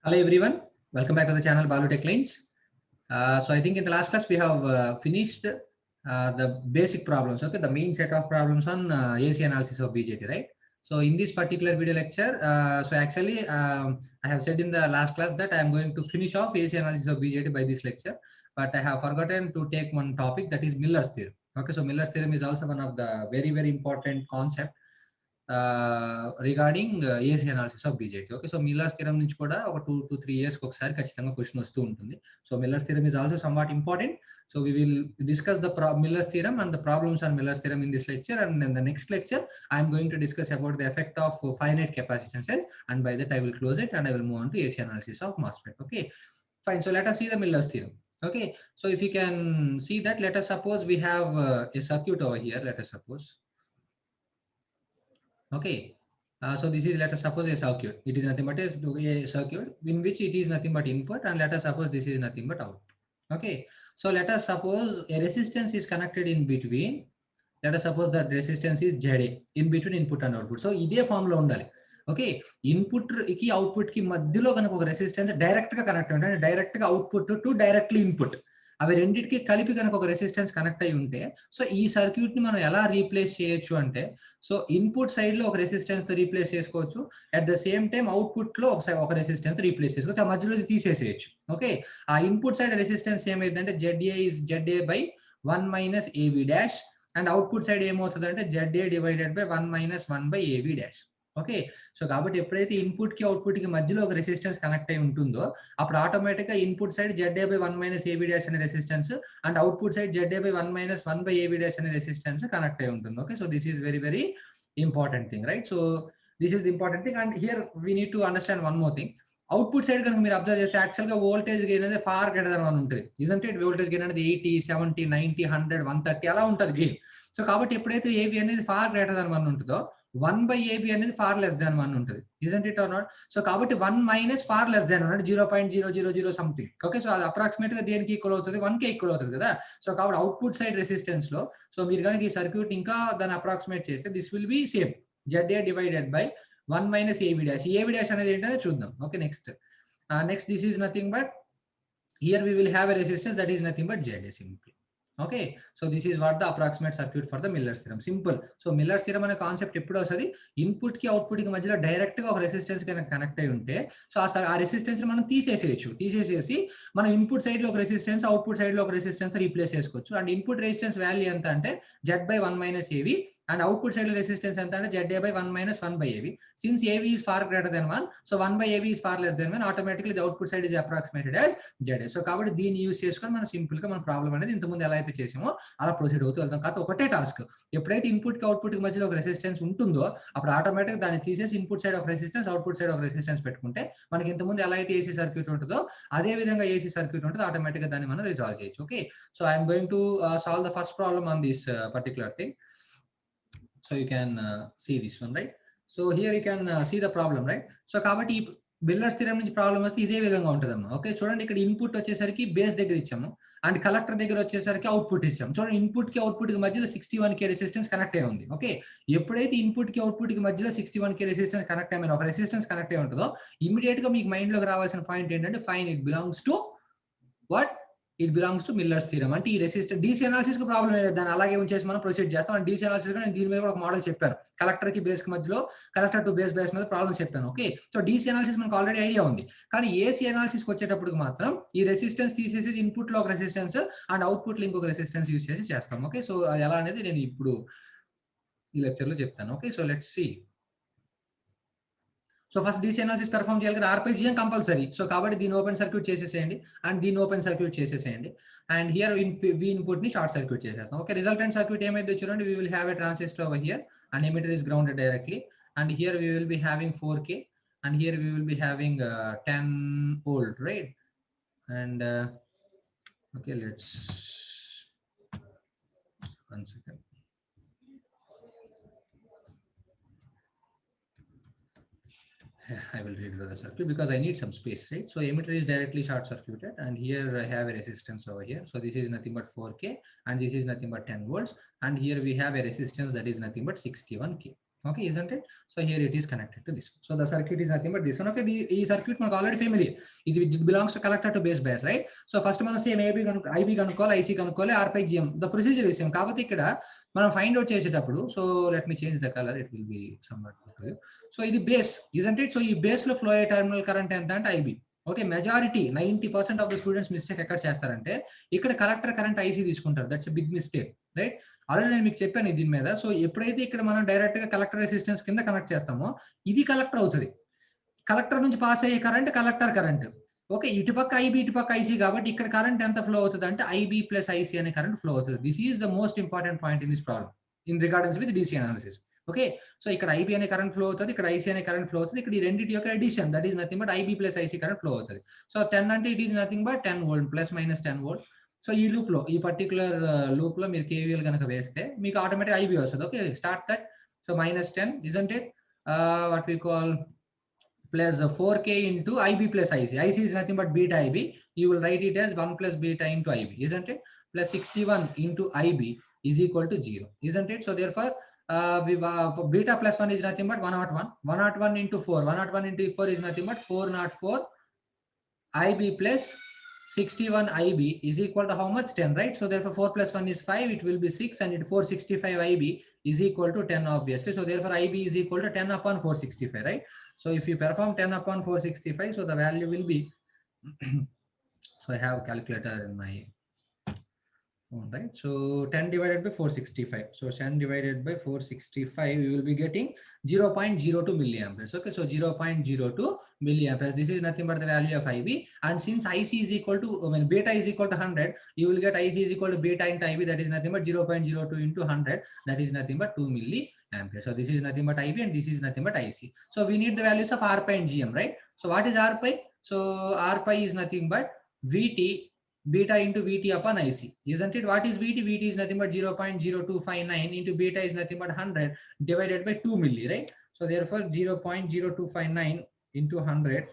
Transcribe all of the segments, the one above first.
Hello everyone, welcome back to the channel Balu Tech Lines. So I think in the last class we have finished the basic problems, okay, the main set of problems on AC analysis of BJT, right? So in this particular video lecture, so actually I have said in the last class that I am going to finish off AC analysis of BJT by this lecture, but I have forgotten to take one topic, that is Miller's theorem. Okay, so Miller's theorem is also one of the very important concept regarding AC analysis of BJT. Okay, so millers theorem నుంచి కూడా ఒక 2 to 3 years ఒకసారి ఖచ్చితంగా question వస్తూ ఉంటుంది. So millers theorem is also somewhat important. So we will discuss the Miller's theorem and the problems on Miller's theorem in this lecture, and in the next lecture I am going to discuss about the effect of finite capacitance cells, and by that I will close it and I will move on to AC analysis of MOSFET. Okay, fine. So let us see the Miller's theorem. Okay, so if you can see that, let us suppose we have a circuit over here. Let us suppose. Okay, so this is, let us suppose, a circuit. It is nothing but a circuit in which it is nothing but input, and let us suppose this is nothing but output. Okay, so let us suppose a resistance is connected in between. Let us suppose that resistance is ZA in between input and output. So ఇదే form లో ఉండాలి. Okay, input కి output కి మధ్యలో కనుక ఒక resistance direct గా connect అంటే డైరెక్ట్ గా అవుట్పుట్ టు డైరెక్ట్లీ ఇన్పుట్, అవి రెండింటికి కలిపి కనుక ఒక రెసిస్టెన్స్ కనెక్ట్ అయి ఉంటే, సో ఈ సర్క్యూట్ ని మనం ఎలా రీప్లేస్ చేయొచ్చు అంటే, సో ఇన్పుట్ సైడ్ లో ఒక రెసిస్టెన్స్ తో రీప్లేస్ చేసుకోవచ్చు, at the same time output లో ఒక రెసిస్టెన్స్ తో రీప్లేస్ చేసుకోవచ్చు, ఆ మధ్యలో తీసేసేయచ్చు. ఓకే, ఆ ఇన్పుట్ సైడ్ రెసిస్టెన్స్ ఏమైందంటే ZA is ZA by 1 minus AB dash, and output side ఏమవుతుందంటే ZA divided by 1 minus 1 by AB dash. Okay, so కాబట్టి ఎప్పుడైతే ఇన్పుట్ కి అవుట్పుట్ కి మధ్యలో ఒక రెసిస్టెన్స్ కనెక్ట్ అయి ఉంటుందో, అప్పుడు ఆటోమేటిక్ గా input side ZA by 1 minus AB dash అనే resistance, and output side ZA by 1 minus 1 by AB dash అనే రెసిస్టెన్స్ కనెక్ట్ అయి ఉంటుంది. Okay, so this is very important thing, right? So this is important thing, and here we need to understand one more thing. Output side కనుక మీరు observe చేస్తే actual గా voltage gain అనేది far greater than 1 ఉంటుంది. Isn't it? Voltage gain అనేది 80, 70, 90, 100, 130 అలా ఉంటుంది gain. So కాబట్టి ఎప్పుడైతే ఏబి అనేది ఫార్ గ్రేటర్ దెన్ 1 ఉంటుందో, 1 by AB అనేది ఫార్ లెస్ దాన్ 1 ఉంటుంది. Isn't it or not? So కాబట్టి 1 minus far less than 1 0.000 something. Okay, so అది అప్రాక్సిమేట్ గా దేనికి ఈక్వల్ అవుతుంది? 1 కి ఈక్వల్ అవుతుంది కదా. సో కాబట్టి అవుట్పుట్ సైడ్ రెసిస్టెన్స్ లో, సో మీరు కనుక ఈ సర్క్యూట్ ఇంకా దాన్ని అప్రాక్సిమేట్ చేస్తే this will be same ZA divided by 1 minus AB dash. AB dash అనేది ఏంటనే చూద్దాం. Okay, next this is nothing but, here we will have a resistance that is nothing but ZA simply. Okay, so this is what the approximate circuit for the Miller's theorem. Simple. So Miller's theorem అనే concept ఎప్పుడు వస్తుంది? Input కి output కి మధ్యలో direct గా ఒక resistance connect అయి ఉంటే, సో ఆ రెసిస్టెన్స్ మనం తీసేసేసి మనం ఇన్పుట్ సైడ్ లో ఒక రెసిస్టెన్స్, అవుట్పుట్ సైడ్ లో ఒక రెసిస్టెన్స్ రీప్లేస్ చేసుకోవచ్చు. అండ్ ఇన్పుట్ రెసిస్టెన్స్ వాల్యూ ఎంత అంటే Z by 1 minus AV, and output side resistance ఎంత అంటే ZA by 1 minus 1 by AB. Since AB is far greater than 1, so 1 by AB is far less than 1, automatically the output side is approximated as ZA. So కాబట్టి దీన్ని use చేసుకొని మనం simple గా మన problem అనేది ఇంతకుముందు ఎలా అయితే చేసామో అలా ప్రొసీడ్ అవుతూ వెళ్తాం. కాకపోతే ఒకటే టాస్క్, ఎప్పుడైతే ఇన్పుట్ కి అవుట్పుట్ కి మధ్యలో ఒక రెసిస్టెన్స్ ఉంటుందో, అప్పుడు ఆటోమేటిక్ దాన్ని తీసేసి ఇన్పుట్ సైడ్ ఒక రెసిస్టెన్స్, అవుట్పుట్ సైడ్ ఒక రెసిస్టెన్స్ పెట్టుకుంటే మనకి ఇంతకుముందు ఎలా అయితే ఏసీ సర్క్యూట్ ఉంటుందో అదే విధంగా ఏసీ సర్క్యూట్ ఉంటుంది, ఆటోమేటిక్ గా దాన్ని మనం రిజాల్వ్ చేయొచ్చు. Okay, so I'm going to solve the first problem on this particular thing. So you can see this one, right? So here you can see the problem, right? So కాబట్టి millers theorem నుంచి problem వస్తే ఇదే విధంగా ఉంటుందమ్మా. Okay, చూడండి ఇక్కడ input వచ్చేసరికి base దగ్గర ఇచ్చాము, అండ్ కలెక్టర్ దగ్గర వచ్చేసరికి అవుట్పుట్ ఇచ్చాము. చూడండి ఇన్పుట్ కి అవుట్పుట్ కి మధ్యలో 61K రెసిస్టెన్స్ కనెక్ట్ అయి ఉంది. ఓకే, ఎప్పుడైతే ఇన్పుట్ కి అవుట్పుట్ కి మధ్యలో 61K రెసిస్టెన్స్ కనెక్ట్ అయ్యి ఒక రెసిస్టెన్స్ కనెక్ట్ అయి ఉంటుందో, ఇమీడియట్ గా మీకు మైండ్ లోకి రావాల్సిన పాయింట్ ఏంటంటే, fine it belongs to what? It belongs to millers theorem. అంటే ఈ రెసిస్టర్ డీసీ అనాలిసిస్ కి ప్రాబ్లం లేదు, దాన్ని అలాగే ఉంచేసి మనం ప్రొసీడ్ చేస్తాం. అండ్ డీసీ అనాలిసిస్ నేను దీని మీద కూడా ఒక మోడల్ చెప్పాను, కలెక్టర్ కి బేస్ కి మధ్యలో, కలెక్టర్ టు బేస్ మీద ప్రాబ్లం చెప్పాను. ఓకే, సో డీసీ అనాలిసిస్ మనకు ఆల్రెడీ ఐడియా ఉంది, కానీ ఏసీ అనాలిసిస్ కి వచ్చేటప్పుడు మాత్రం ఈ రెసిస్టెన్స్ తీసేసి ఇన్పుట్ లో ఒక రెసిస్టెన్స్ అండ్ అవుట్పుట్ లో ఇంకొక రెసిస్టెన్స్ యూస్ చేసి చేస్తాం. ఓకే, సో అది ఎలా అనేది నేను ఇప్పుడు ఈ లెక్చర్ లో చెప్తాను. Okay, so let's see. So first DC analysis perform చేయాలి కదా, ఆర్పిజిఎం కంపల్సరీ. సో కాబట్టి దీన్ని ఓపెన్ సర్క్యూట్ చేసేసేయండి, అండ్ దీన్ని ఓపెన్ సర్క్యూట్ చేసేసేయండి, అండ్ హియర్ వి ఇన్పుట్ ని షార్ట్ సర్క్యూట్ చేసేస్తాం. ఓకే, రిజల్టెంట్ సర్క్యూట్ ఏమైతే చూడండి, we will have a transistor over here, and emitter is grounded directly, and here we will be having 4K, and here we will be having 10 volt, right? And okay, let's one second. I will read the circuit because I need some space, right? So emitter is directly short circuited, and here I have a resistance over here. So this is nothing but 4K, and this is nothing but 10 volts, and here we have a resistance that is nothing but 61K. Okay, isn't it? So here it is connected to this. So the circuit is nothing but this one. Okay, the circuit మనకు already familiar. It belongs to collector to base bias, right? So first మనం same IB కనుక్కోవాలి, IC కనుక్కోవాలి, R పై GM. The procedure is same. కాకపోతే ఇక్కడ మనం find out చేసేటప్పుడు, so let me change the colour, it will be somewhat. So ఇది base, isn't it? So ఈ బేస్ లో ఫ్లో అయ్యే టెర్మినల్ కరెంట్ ఎంత అంటే IB. Okay, majority 90% of the students mistake ఎక్కడ చేస్తారంటే ఇక్కడ కలెక్టర్ కరెంట్ ఐసీ తీసుకుంటారు. That's big mistake, right? Already నేను మీకు చెప్పాను దీని మీద. సో ఎప్పుడైతే ఇక్కడ మనం డైరెక్ట్ గా కలెక్టర్ రెసిస్టెన్స్ కింద కనెక్ట్ చేస్తామో ఇది కలెక్టర్ అవుతుంది. కలెక్టర్ నుంచి పాస్ అయ్యే కరెంట్ కలెక్టర్ కరెంట్. ఓకే, ఇటుపక్క ఐబీ ఇటుపక్క ఐసీ, కాబట్టి ఇక్కడ కరెంట్ ఎంత ఫ్లో అవుతుంది అంటే ఐబీ ప్లస్ ఐసీ అనే కరెంట్ ఫ్లో అవుతుంది. This is the most important point in this problem in regards with DC analysis. Okay, so ఇక్కడ ఐబీ అనే కరెంట్ ఫ్లో అవుతుంది, ఇక్కడ ఐసీ అనే కరెంట్ ఫ్లో అవుతుంది. ఇక్కడ ఈ రెండింటి యొక్క addition, that is nothing but IB plus IC current flow అవుతుంది. సో 10 అంటే it is nothing but 10 volt plus minus 10 volt. So ఈ లూప్ లో, ఈ పర్టికులర్ లూప్ లో మీరు కేవీఎల్ కనుక వేస్తే మీకు ఆటోమేటిక్ ఐబీ వస్తుంది. Okay, start that. So -10 isn't it? What we call plus 4k into IB plus IC. IC is nothing but beta IB. You will write it as 1 plus beta into IB, isn't it? Plus 61 into IB is equal to 0, isn't it? So therefore, beta plus 1 is nothing but 101. 101 into 4. 101 into 4 is nothing but 404 IB plus 61 IB is equal to how much? 10, right? So therefore 4 plus 1 is 5, it will be 6, and 465 IB is equal to 10 obviously. So therefore IB is equal to 10 upon 465, right? So if you perform 10 upon 465, so the value will be so I have calculator in my phone, right? So 10 divided by 465. So 10 divided by 465, we will be getting 0.02 milliamperes. Okay, so 0.02 milliamperes. This is nothing but the value of IB. And since IC is equal to, beta is equal to 100, you will get IC is equal to beta into IB. That is nothing but 0.02 into 100. That is nothing but 2 milliamperes. So this is nothing but IB and this is nothing but IC. So we need the values of R pi and GM, right? So what is R pi? So R pi is nothing but VT beta into VT upon IC, isn't it? What is VT? VT is nothing but 0.0259 into beta is nothing but 100 divided by 2 milli, right? So therefore 0.0259 into 100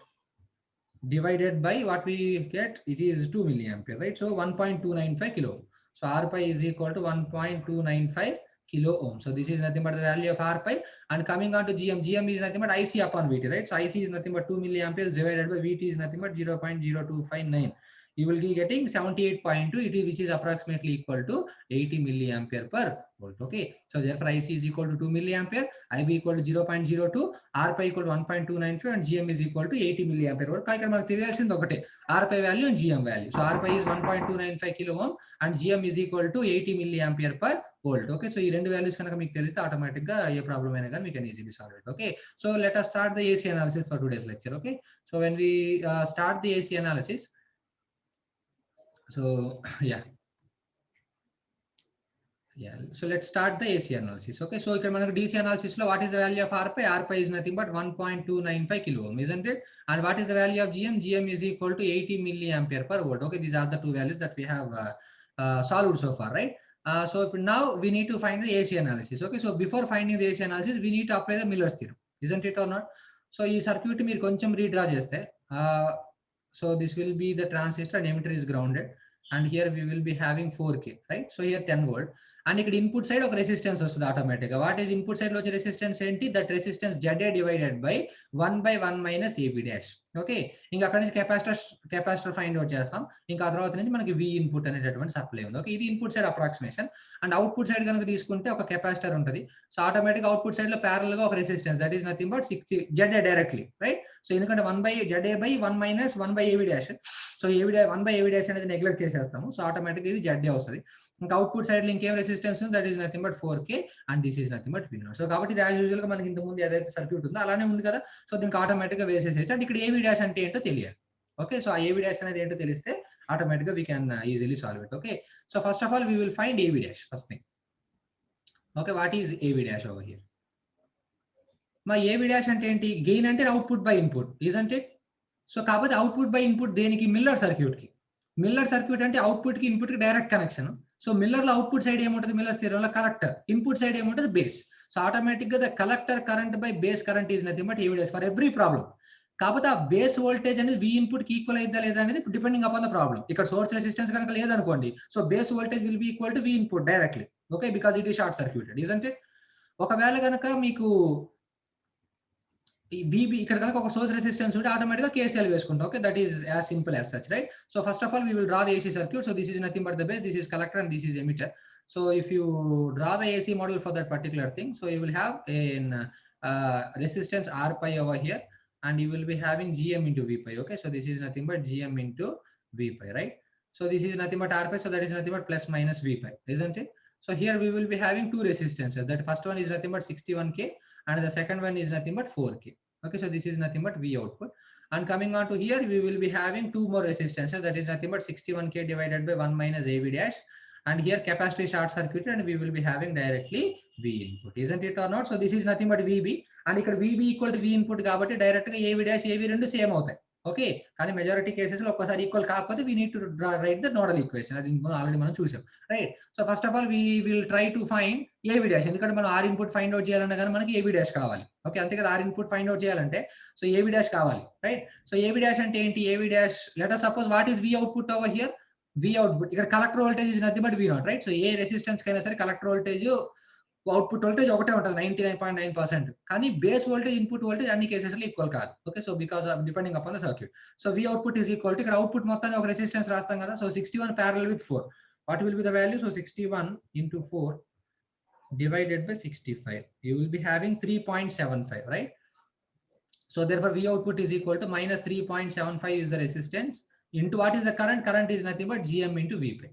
divided by what we get, it is 2 milliampere, right? So 1.295 kilo ohm. So R pi is equal to 1.295 kilo ohm. So this is nothing but the value of R pi. And coming on to GM, GM is nothing but IC upon VT, right? So IC is nothing but 2 milliamperes divided by VT is nothing but 0.0259. You will be getting 78.2, which is approximately equal to 80 milliampere per volt. Okay, so therefore IC is equal to 2 milliampere, IB equal to 0.02, R pi equal to 1.295, and GM is equal to 80 milliampere volt. ఇక్కడ మనకు తెలియాల్సింది ఒకటే, R pi value and GM value. So R pi is 1.295 kilo ohm and GM is equal to 80 milliampere per volt. Okay, so ఈ రెండు values కనుక మీకు తెలిస్తే automatic గా ఏ problem అయినా కానీ మీకు easily solve it. Okay, so let us start the AC analysis for today's lecture. Okay, so when we start the AC analysis, so yeah, so let's start the AC analysis. Okay, so ఇక్కడ మనకు DC analysis లో what is the value of R pi? R pi is nothing but 1.295 kilo ohm, isn't it? And what is the value of GM? GM is equal to 80 milliampere per volt. Okay, these are the two values that we have solved so far, right? So now we need to find the AC analysis. Okay, so before finding the AC analysis, we need to apply the Miller's theorem, isn't it or not? So ఈ circuit మీరు కొంచెం redraw చేస్తే, so this will be the transistor and emitter is grounded, and here we will be having 4k, right? So here 10 volt, and ఇక్కడ input side ఒక resistance వస్తుంది automatic గా. What is input side లో వచ్చే resistance ఏంటి? That resistance ZA divided by 1/1 minus AB dash. Okay, ఇంకా అక్కడ నుంచి కెపాసిటర్ ఫైండ్ అవుట్ చేస్తాం. ఇంకా ఆ తర్వాత నుంచి మనకి V ఇన్పుట్ అనేటటువంటి సప్లై ఉంది. ఓకే, ఇది input side approximation. And output side కనుక తీసుకుంటే ఒక కెపాసిటర్ ఉంటుంది. సో ఆటోమేటిక్ అవుట్పుట్ సైడ్ లో ప్యారల్ గా ఒక resistance, that is nothing but 60 ZA directly, right? So ఎందుకంటే 1/ZA/1 minus 1/AB dash. So 1/AB dash అనేది నెగ్లెక్ట్ చేసేస్తాము. సో ఆటోమేటిక్ ఇది ZA వస్తుంది. ఇంకా అవుట్పుట్ సైడ్ లో ఇంకేం రెసిస్టెన్స్ ఉంది? That is nothing but 4k and this is nothing but V0. So కాబట్టి ఇది యాజ్ యూజువల్ గా మనకి ఇంత ముందు ఏదైతే సర్క్యూట్ ఉందో అలానే ఉంది కదా. సో దీనికి ఆటోమేటిక్ గా వేసేసేయచ్చు. అంటే ఇక్కడ AB డాష్ అంటే ఏంటో తెలియాలి. ఓకే, సో ఆ AB డాష్ అనేది ఏంటో తెలిస్తే ఆటోమేటిక్ గా we can easily solve it. Okay, so first of all we will find AB dash first thing. Okay, what is AB dash over here? మా AB dash అంటే ఏంటి? Gain అంటే output by input, isn't it? So కాకపోతే output by input దేనికి? Miller circuit కి. Miller circuit అంటే output కి input కి డైరెక్ట్ కనెక్షన్. సో మిల్లర్ లో అవుట్పుట్ సైడ్ ఏముంటుంది? మిల్లర్ థియరంలో కలెక్టర్. ఇన్పుట్ సైడ్ ఏముంటుంది? బేస్. సో ఆటోమేటిక్ గా the collector current by base current is nothing but AB dash for every problem. కాకపోతే ఆ బేస్ వోల్టేజ్ అనేది V ఇన్పుట్ కి equal అయిద్దా లేదా అనేది డిపెండింగ్ అపాన్ ద ప్రాబ్లం. ఇక్కడ సోర్స్ రెసిస్టెన్స్ కనుక లేదనుకోండి, so base voltage will be equal to V input directly. Okay, because it is short circuited, isn't it? ఒకవేళ గనక మీకు ఈ VB ఇక్కడ కనుక ఒక సోర్స్ రెసిస్టెన్స్ ఉంటే ఆటోమేటిక్‌గా KCL వేసుకుంటాం. Okay. That is as simple as such, right? So first of all we will draw the AC circuit. So this is nothing but the base, this is collector and this is emitter. So if you draw the AC model for that particular thing, so you will have an resistance R pi over here and you will be having GM into V pi. Okay. So this is nothing but GM into V pi, right? So this is nothing but R pi. So that is nothing but plus minus V pi, isn't it? So here we will be having two resistances. That first one is nothing but 61K and the second one is nothing but 4K. Okay, so this is nothing but V output. And coming on to here, we will be having two more resistances. That is nothing but 61K divided by 1 minus AV dash. And here capacity short circuit and we will be having directly V input, isn't it or not? So this is nothing but VB. And ఇక్కడ VB equal to V input కాబట్టి direct గా AV dash AV రెండు same అవుతాయి. Okay, కానీ majority cases లో ఒక్కసారి equal కాకపోతే we need to right the nodal equation. అది ఆల్రెడీ మనం చూసాం, right? So first of all we will try to find ఏవి డాష్, ఎందుకంటే మనం ఆర్ ఇన్పుట్ ఫైండ్ అవుట్ చేయాలన్నా కానీ మనకి ఏవి డాష్ కావాలి. ఓకే, అంతే కదా, ఆర్ ఇన్పుట్ ఫైండ్ అవుట్ చేయాలంటే సో ఏవి డాష్ కావాలి, రైట్? సో ఏవి డాష్ అంటే ఏంటి? AV dash, let us suppose what is V output over here? V output ఇక్కడ collector voltage is nothing but V naught, right? So ఏ resistance కైనా సరే collector voltage output voltage ఒకటే ఉంటుంది 99.9%, కానీ base voltage input voltage అన్ని cases లో equal కాదు. Okay, so because of depending upon the circuit. So we output is equal to ఇక్కడ అవుట్పుట్ మొత్తాన్ని ఒక రెసిస్టెన్స్ రాస్తాం కదా. సో 61 parallel with 4, what will be the value? So 61 into 4 divided by 65, you will be having 3.75, right? So therefore V output is equal to minus 3.75 is the resistance into what is the current? Current is nothing but GM into V pi,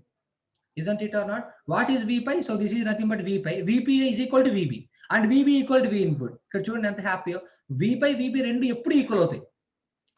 isn't it or not? What is V pi? So this is nothing but V pi. VP is equal to VB and VB equal to V input. ఇక్కడ చూడండి ఎంత happy. V pi VB రెండు ఎప్పుడు equal అవుతాయి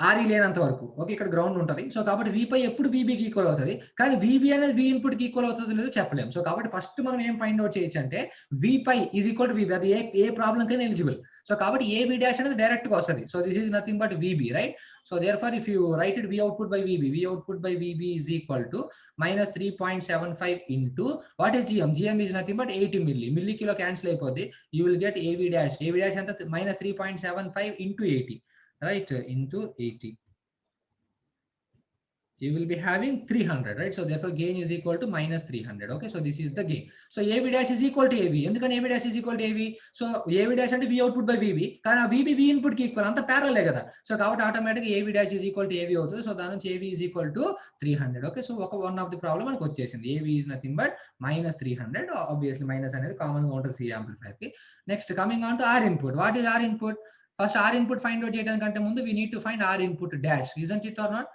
RE లేనంత వరకు. Okay, ఇక్కడ ground ఉంటుంది. సో కాబట్టి V pi ఎప్పుడు VBకి ఈక్వల్ అవుతుంది, కానీ VB అనేది V ఇన్పుట్ కి ఈక్వల్ అవుతుంది లేదో చెప్పలేము. సో కాబట్టి ఫస్ట్ మనం ఏం ఫైండ్ అవుట్ చేయొచ్చు అంటే V pi is equal to VB, అది ఏ ప్రాబ్లం కైనా ఎలిజిబుల్. సో కాబట్టి AB డాష్ అనేది డైరెక్ట్ గా వస్తుంది. So this is nothing but VB, right? So therefore if you write it V output by VB, V output by VB is equal to minus 3.75 into what is GM? GM is nothing but 80 milli. Milli kilo cancel అయిపోద్ది. You will get AB dash. AB dash అంతా minus 3.75 into 80, right? Into 80. You will be having 300, right? So therefore gain is equal to minus 300. Okay, so this is the gain. So AB dash is equal to AV. ఎందుకని AB dash is equal to AV? So AV dash అంటే V output by VB, కానీ ఆ VB V input కి equal, అంత parallel కదా. So కాబట్టి automatic AV dash is equal to AV అవుతుంది. So దాని నుంచి AV is equal to 300. Okay, so one of the problem మనకు వచ్చేసింది. AV is nothing but minus 300. Obviously minus అనేది కామన్ గా ఉంటుంది C యాంప్లిఫైర్ కి. Next coming on to R input. What is R input? First R input find out చేయడానికంటే ముందు we need to find R input dash, isn't it or not?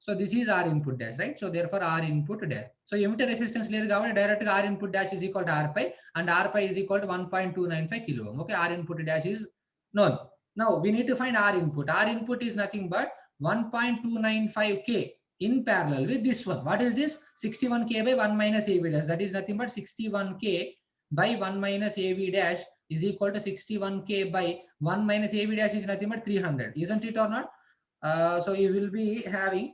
So this is R input dash, right? So therefore R input dash. So emitter resistance లేదు కాబట్టి direct గా R input dash is equal to R pi and R pi is equal to 1.295 kilo ohm. Okay, R input dash is known. Now we need to find R input. R input is nothing but 1.295K in parallel with this one. What is this? 61K by 1 minus AV dash. That is nothing but 61K by 1 minus AV dash is equal to 61K by 1 minus AV dash is nothing but 300, isn't it or not? So you will be having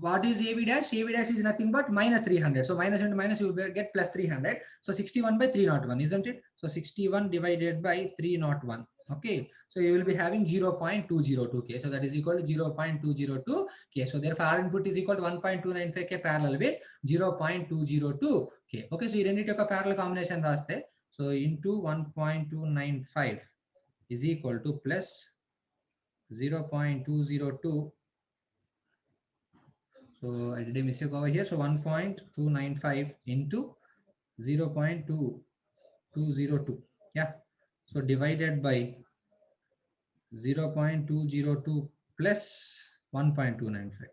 what is AV dash? AV dash is nothing but minus 300. So minus into minus you will get plus 300. So 61 by 301, isn't it? So 61 divided by 301. Okay, so you will be having 0.202K. So that is equal to 0.202K. So therefore R input is equal to 1.295K parallel with 0.202K. Okay, so ఈ రెండింటి యొక్క parallel combination రాస్తే so into 1.295 is equal to plus 0.202. So I did a mistake over here. So 1.295 into 0.2202. Yeah. So divided by 0.202 plus 1.295.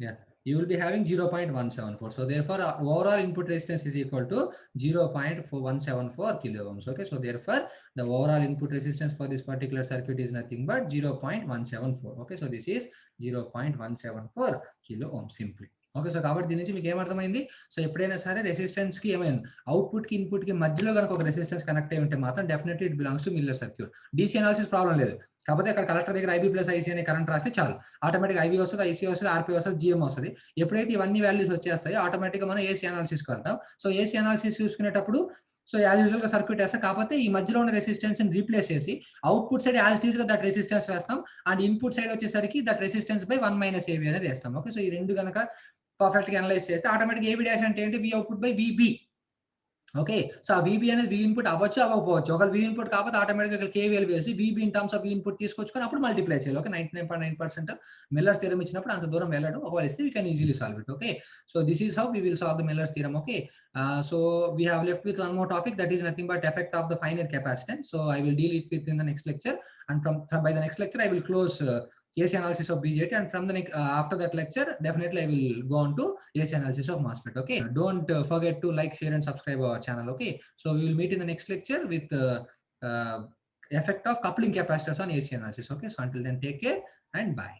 Yeah. You will be having 0.174. So therefore overall input resistance is equal to 0.174 kilo ohms. Okay. So therefore the overall input resistance for this particular circuit is nothing but 0.174. Okay. So this is 0.174 kilo ohms simply. Okay, so కాబట్టి దీని నుంచి మీకు ఏమర్థమైంది? So ఎప్పుడైనా సరే resistance కి ఏమైనా output కి ఇన్పుట్ కి మధ్యలో కనుక ఒక రెసిస్టెన్స్ కనెక్ట్ అయి ఉంటే మాత్రం definitely it belongs to Miller circuit. DC analysis problem లేదు, కాకపోతే అక్కడ కలెక్టర్ దగ్గర ఐబీ ప్లస్ ఐసీ అనే కరెంట్ రాస్తే చాలు, ఆటోమేటిక్ ఐబీ వస్తుంది, ఐసీ వస్తుంది, ఆర్పీ వస్తుంది, జిఎం వస్తుంది. ఎప్పుడైతే ఇవన్నీ వాల్యూస్ వచ్చేస్తాయో ఆటోమేటిక్గా మనం ఏసీ అనాలిసిస్కి వెళ్తాం. సో ఏసీ అనాలిసిస్ చూసుకునేటప్పుడు సో యాజ్ యూజువల్ గా సర్క్యూట్ వేస్తాం, కాకపోతే ఈ మధ్యలో ఉన్న రెసిస్టెన్స్ ని రీప్లేస్ చేసి output side as it is గా దట్ రెసిస్టెన్స్ వేస్తాం అండ్ ఇన్పుట్ సైడ్ వచ్చేసరికి that resistance by 1 minus AV అనేది వేస్తాం. ఓకే, సో ఈ రెండు కనుక పర్ఫెక్ట్ గా అనలైజ్ చేస్తే ఆటోమేటిక్ ఏవి డాష్ అంటే ఏంటి? V output by VB. Okay. So, ఆ వీబీ అనేది వి ఇన్‌పుట్ అవ్వచ్చు, అవ్వకపోవచ్చు. ఒకవేళ వి ఇన్‌పుట్ కాకపోతే ఆటోమేటిక్‌గా ఇక్కడ కేవీఎల్ వేసి VB in terms of V input తీసుకొచ్చుకొని అప్పుడు మల్టిప్లై చేయాలి. ఓకే. 99.9% మిల్లర్స్ థియరమ్ ఇచ్చినప్పుడు అంత దూరం వెళ్ళడు. ఒకవేళ ఇస్తే we can easily solve it. Okay. So, this is how we will solve the Miller's theorem. Okay. So, we have left with one more topic that is nothing but effect of the finite capacitance. So, I will deal it with in the next lecture and by the next lecture I will close AC analysis of BJT, and from the next after that lecture definitely I will go on to AC analysis of MOSFET. Okay, don't forget to like, share and subscribe our channel. Okay, so we will meet in the next lecture with uh, effect of coupling capacitors on AC analysis. Okay, so until then, take care and bye.